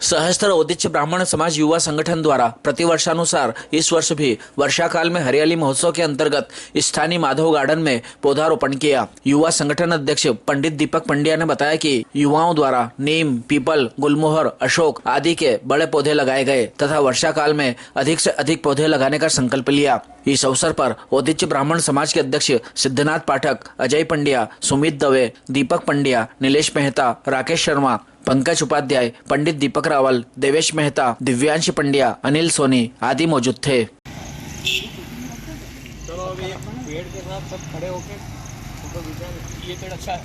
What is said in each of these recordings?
सहस्त्र औदिच्य ब्राह्मण समाज युवा संगठन द्वारा प्रतिवर्षानुसार इस वर्ष भी वर्षा काल में हरियाली महोत्सव के अंतर्गत स्थानीय माधव गार्डन में पौधारोपण किया। युवा संगठन अध्यक्ष पंडित दीपक पंड्या ने बताया कि युवाओं द्वारा नीम, पीपल, गुलमोहर, अशोक आदि के बड़े पौधे लगाए गए तथा वर्षा काल में अधिक से अधिक पौधे लगाने का संकल्प लिया। इस अवसर पर औदिच्य ब्राह्मण समाज के अध्यक्ष सिद्धनाथ पाठक, अजय पंड्या, सुमित दवे, दीपक पंड्या, नीलेश मेहता, राकेश शर्मा, पंकज उपाध्याय, पंडित दीपक रावल, देवेश मेहता, दिव्यांश पंड्या, अनिल सोनी आदि मौजूद थे। चलो अभी पेड़ के साथ सब खड़े होके फोटो खींचा। ये पेड़ अच्छा है।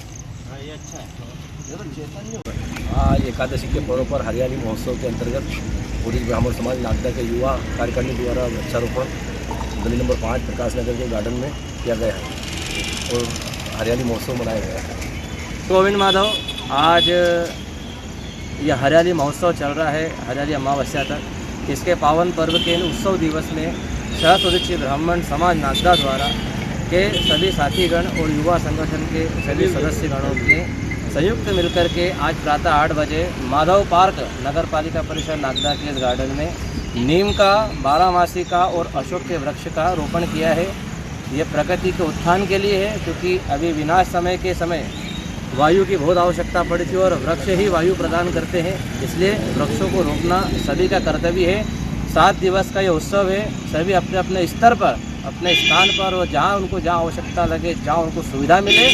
हाँ ये अच्छा है। आज एकादशी के पर्व पर हरियाली महोत्सव के अंतर्गत औदिच्य ब्राह्मण समाज नागदा के युवा कार्यकारिणी द्वारा वृक्षारोपण गली नंबर 5 प्रकाश नगर के गार्डन में किया गया है और हरियाली महोत्सव मनाया गया है। गोविंद माधव, आज यह हरियाली महोत्सव चल रहा है हरियाली अमावस्या तक। इसके पावन पर्व के उत्सव दिवस में सहस्त्र औदिच्य ब्राह्मण समाज नागदा द्वारा के सभी साथीगण और युवा संगठन के सभी सदस्यगणों ने संयुक्त मिलकर के आज प्रातः 8 बजे माधव पार्क नगर पालिका परिषद नागदा के इस गार्डन में नीम का, बारहमासी का और अशोक के वृक्ष का रोपण किया है। ये प्रकृति के उत्थान के लिए है, क्योंकि अभी विनाश समय के समय वायु की बहुत आवश्यकता पड़ती है और वृक्ष ही वायु प्रदान करते हैं, इसलिए वृक्षों को रोपना सभी का कर्तव्य है। 7 दिवस का ये उत्सव है। सभी अपने अपने स्तर पर, अपने स्थान पर और जहाँ उनको जहाँ आवश्यकता लगे, जहाँ उनको सुविधा मिले,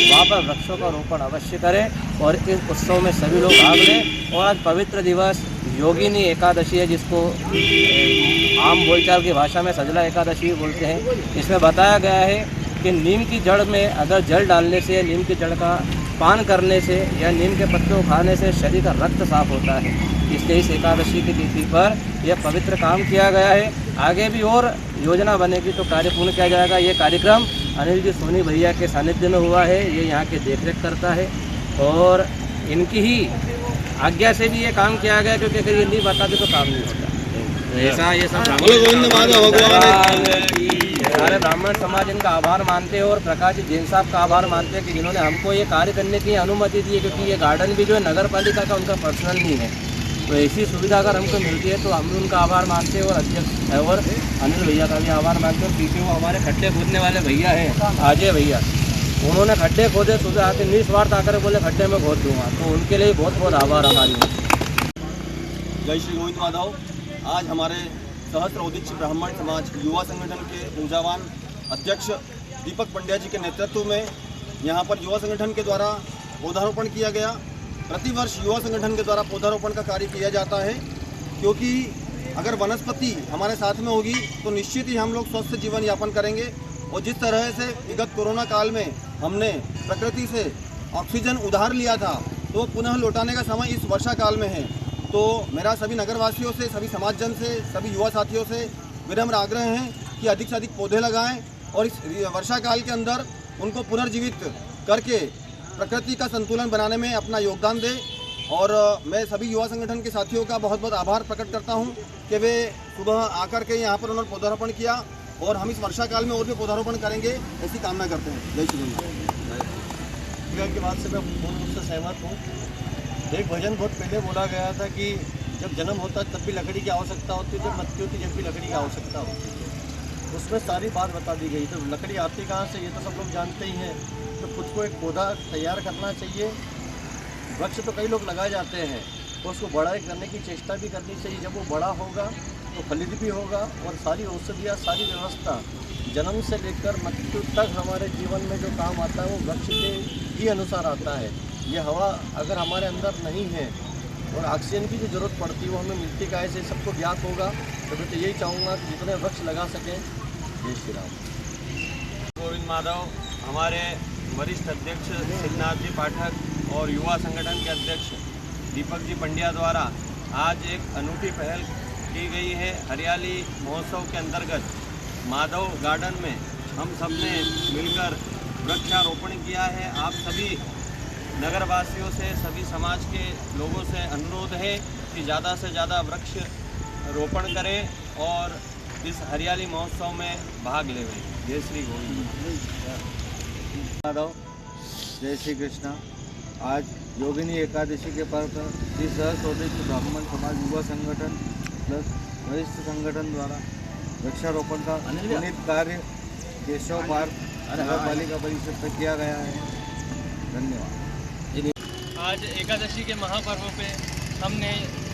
वहाँ पर वृक्षों का रोपण अवश्य करें और इस उत्सव में सभी लोग भाग लें। और आज पवित्र दिवस योगिनी एकादशी है, जिसको आम बोलचाल की भाषा में सजला एकादशी बोलते हैं। इसमें बताया गया है कि नीम की जड़ में अगर जल डालने से, नीम की जड़ का पान करने से या नीम के पत्तों को खाने से शरीर का रक्त साफ होता है। इसलिए इस एकादशी की तिथि पर यह पवित्र काम किया गया है। आगे भी और योजना बनेगी तो कार्य पूर्ण किया जाएगा। ये कार्यक्रम अनिल जी सोनी भैया के सानिध्य में हुआ है। ये यहाँ के देखरेख करता है और इनकी ही आज्ञा से भी ये काम किया गया, क्योंकि अगर ये नहीं बताते तो काम नहीं होता। ऐसा ये सब सारे ब्राह्मण समाज इनका आभार मानते हैं और प्रकाश जैन साहब का आभार मानते हैं कि जिन्होंने हमको ये कार्य करने की अनुमति दी है, क्योंकि ये गार्डन भी जो है नगर पालिका का उनका पर्सनल नहीं है। तो ऐसी सुविधा अगर हमको मिलती है तो हम भी उनका आभार मानते हैं और अध्यक्ष और अनिल भैया का भी आभार मानते हैं। और पीछे वो हमारे खड्डे खोदने वाले भैया हैं, अजय भैया, उन्होंने खड्डे खोदे, सुबह आके निस्वार्थ आकर बोले खड्डे में खोद दूंगा, तो उनके लिए बहुत बहुत आभार हमारी। जय श्री गोविंद माधव। आज हमारे सहस्त्र औदिच्य ब्राह्मण समाज युवा संगठन के ऊर्जावान अध्यक्ष दीपक पंड्या जी के नेतृत्व में यहाँ पर युवा संगठन के द्वारा पौधारोपण किया गया। प्रतिवर्ष युवा संगठन के द्वारा पौधारोपण का कार्य किया जाता है, क्योंकि अगर वनस्पति हमारे साथ में होगी तो निश्चित ही हम लोग स्वस्थ जीवन यापन करेंगे। और जिस तरह से विगत कोरोना काल में हमने प्रकृति से ऑक्सीजन उधार लिया था, तो पुनः लौटाने का समय इस वर्षा काल में है। तो मेरा सभी नगरवासियों से, सभी समाजजन से, सभी युवा साथियों से विनम्र आग्रह है कि अधिक से अधिक पौधे लगाएं और इस वर्षा काल के अंदर उनको पुनर्जीवित करके प्रकृति का संतुलन बनाने में अपना योगदान दें। और मैं सभी युवा संगठन के साथियों का बहुत बहुत आभार प्रकट करता हूं कि वे सुबह आकर के यहाँ पर उन्होंने पौधारोपण किया और हम इस वर्षा काल में और भी पौधारोपण करेंगे, ऐसी कामना करते हैं। जय श्री राम। की बात से मैं पूर्ण रूप से सहमत हूँ। एक भजन बहुत पहले बोला गया था कि जब जन्म होता है तब भी लकड़ी की आवश्यकता होती है, जब मृत्यु होती है जब भी लकड़ी की आवश्यकता होती है। उसमें सारी बात बता दी गई। तो लकड़ी आती कहाँ से, ये तो सब लोग जानते ही हैं। तो खुद को एक पौधा तैयार करना चाहिए। वृक्ष तो कई लोग लगाए जाते हैं, तो उसको बड़ा करने की चेष्टा भी करनी चाहिए। जब वो बड़ा होगा तो फलित भी होगा और सारी औषधियाँ, सारी व्यवस्था जन्म से लेकर मृत्यु तक हमारे जीवन में जो काम आता है वो वृक्ष के ही अनुसार आता है। ये हवा अगर हमारे अंदर नहीं है और ऑक्सीजन की जो ज़रूरत पड़ती है वो हमें मिलती काहे से, सबको ज्ञात होगा। तो मैं तो यही चाहूँगा कि जितने वृक्ष लगा सकें। जय श्री राम। गोविंद माधव, हमारे वरिष्ठ अध्यक्ष सिद्धनाथ जी पाठक और युवा संगठन के अध्यक्ष दीपक जी पंड्या द्वारा आज एक अनूठी पहल की गई है। हरियाली महोत्सव के अंतर्गत माधव गार्डन में हम सब ने मिलकर वृक्षारोपण किया है। आप सभी नगरवासियों से, सभी समाज के लोगों से अनुरोध है कि ज़्यादा से ज़्यादा वृक्ष रोपण करें और इस हरियाली महोत्सव में भाग लें। जय श्री गोविंद माधव, जय श्री कृष्णा। आज योगिनी एकादशी के पर्व पर श्री सहस्रोदित ब्राह्मण समाज युवा संगठन प्लस वरिष्ठ संगठन द्वारा वृक्षारोपण का पुनीत कार्य केशव पार्क नगर पालिका परिषद में किया गया है। धन्यवाद। आज एकादशी के महापर्व पे हमने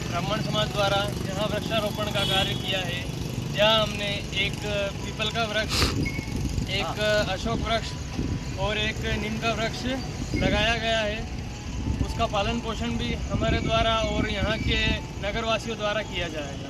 ब्राह्मण समाज द्वारा यहाँ वृक्षारोपण का कार्य किया है। यहाँ हमने एक पीपल का वृक्ष, एक अशोक वृक्ष और एक नीम का वृक्ष लगाया गया है। उसका पालन पोषण भी हमारे द्वारा और यहाँ के नगरवासियों द्वारा किया जाएगा।